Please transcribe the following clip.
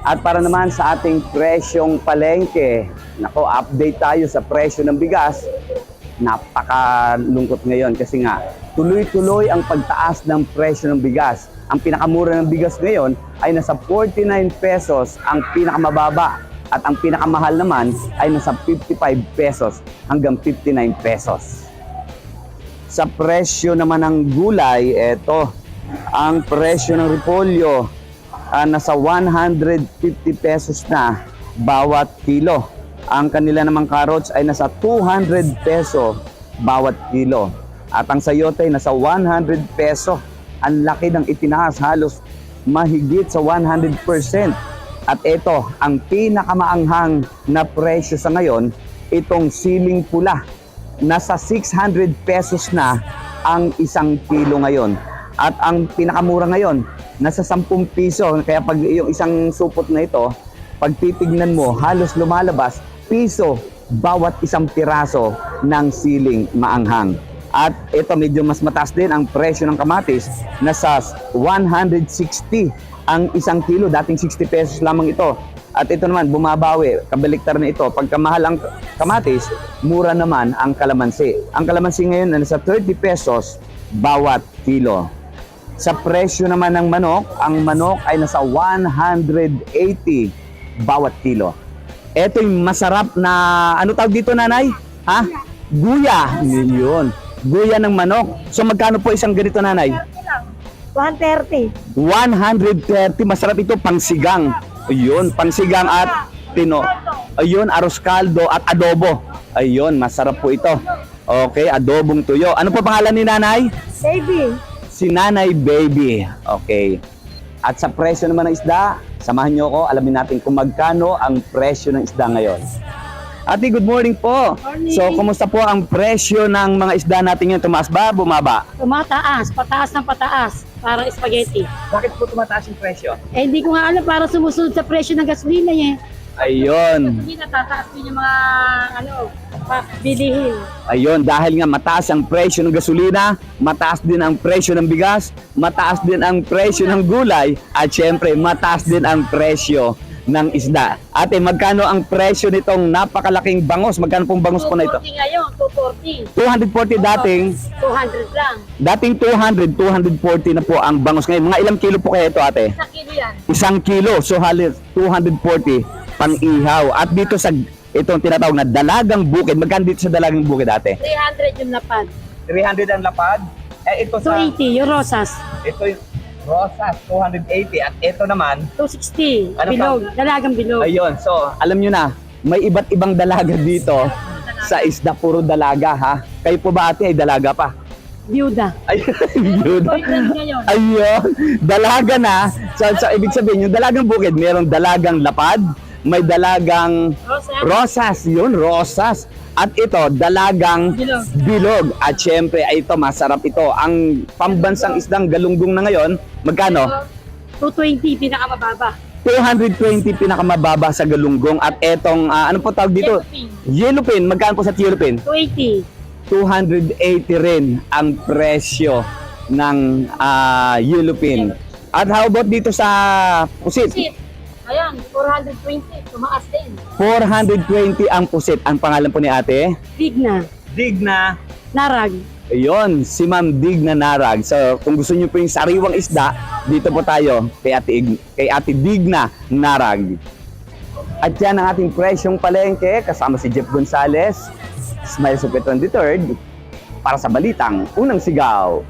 At para naman sa ating presyong palengke, nako, update tayo sa presyo ng bigas. Napakalungkot ngayon kasi nga tuloy-tuloy ang pagtaas ng presyo ng bigas. Ang pinakamura ng bigas ngayon ay nasa 49 pesos ang pinakamababa at ang pinakamahal naman ay nasa 55 pesos hanggang 59 pesos. Sa presyo naman ng gulay, eto, ang presyo ng repolyo nasa 150 pesos na bawat kilo. Ang kanila namang carrots ay nasa 200 peso bawat kilo. At ang sayote ay nasa 100 peso. Ang laki ng itinaas, halos mahigit sa 100%. At ito, ang pinakamaanghang na presyo sa ngayon, itong siling pula. Nasa 600 pesos na ang isang kilo ngayon. At ang pinakamura ngayon, nasa 10 piso. Kaya pag yung isang supot na ito, pag titignan mo, halos lumalabas piso bawat isang piraso ng siling maanghang. At ito, medyo mas mataas din ang presyo ng kamatis. Nasa 160 ang isang kilo. Dating 60 pesos lamang ito. At ito naman, bumabawi. Kabaliktar na ito. Pagka mahal ang kamatis, mura naman ang kalamansi. Ang kalamansi ngayon ay nasa 30 pesos bawat kilo. Sa presyo naman ng manok, ang manok ay nasa 180 bawat kilo. Ito yung masarap na, ano tawag dito, nanay? Ha? Guya. Yun. Guya ng manok. So magkano po isang ganito, nanay? 130. 130. Masarap ito, pangsigang. Ayun, pangsigang at tino. Ayun, arroz caldo at adobo. Ayun, masarap po ito. Okay, adobong tuyo. Ano po pangalan ni nanay? Baby. Si Nanay Baby. Okay. At sa presyo naman ng isda, samahan nyo ako, alamin natin kung magkano ang presyo ng isda ngayon. Ate, good morning po. Morning. So, kumusta po ang presyo ng mga isda natin ngayon? Tumaas ba? Bumaba? Tumataas, pataas ng pataas. Parang spaghetti. Bakit po tumataas yung presyo? Eh, hindi ko nga alam, para sumusunod sa presyo ng gasolina eh. Ayun. Hindi natataas din yung mga, bilihin. Ayun, dahil nga mataas ang presyo ng gasolina, mataas din ang presyo ng bigas, mataas din ang presyo ng gulay, at syempre, mataas din ang presyo ng isda. Ate, magkano ang presyo nitong napakalaking bangus? Magkano pong bangus po na ito? 240 ngayon, 240. 240 dating. 200 lang. Dating 200, 240 na po ang bangus ngayon. Mga ilang kilo po kaya ito, ate? 1 kilo yan. 1 kilo. So, halos 240 pang-ihaw. At dito sa itong tinatawag na dalagang bukid, magkano dito sa dalagang bukid, ate? 300 yung lapad. 300 ang lapad. Eh, ito sa... 280 yung rosas. Ito yung rosas, 280. At ito naman, 260. Ano Bilog, dalagang bilog. ayun. So, alam nyo na, may iba't ibang dalaga dito sa isda. Puro dalaga, ha? Kayo po ba, ate, ay dalaga pa? Byuda. Ayun. Boyfriend ngayon. Ayun. Dalaga na. So, ibig sabihin, yung dalagang bukid, mayroong dalagang lapad, may dalagang Rosas. rosas. Yun, rosas. At ito, dalagang Bilog. bilog. At syempre, ay ito, masarap ito. Ang pambansang isdang galunggong na ngayon, magkano? 220 pinakamababa. 220 pinakamababa sa galunggong. At etong, ano po tawag dito? Yellowfin. Magkano po sa yellowfin? 280. 280 rin ang presyo ng yellowfin. At how about dito sa pusit? Pusit. Ayan, 420. Tumaas din. 420 ang pusit. Ang pangalan po ni ate? Digna. Digna. Narag. Ayun, si Ma'am Digna Narag. So, kung gusto niyo po yung sariwang isda, dito po tayo kay ate Digna Narag. At yan ang ating presyong palengke kasama si Jeff Gonzalez, Smile Super 23rd, para sa Balitang Unang Sigaw.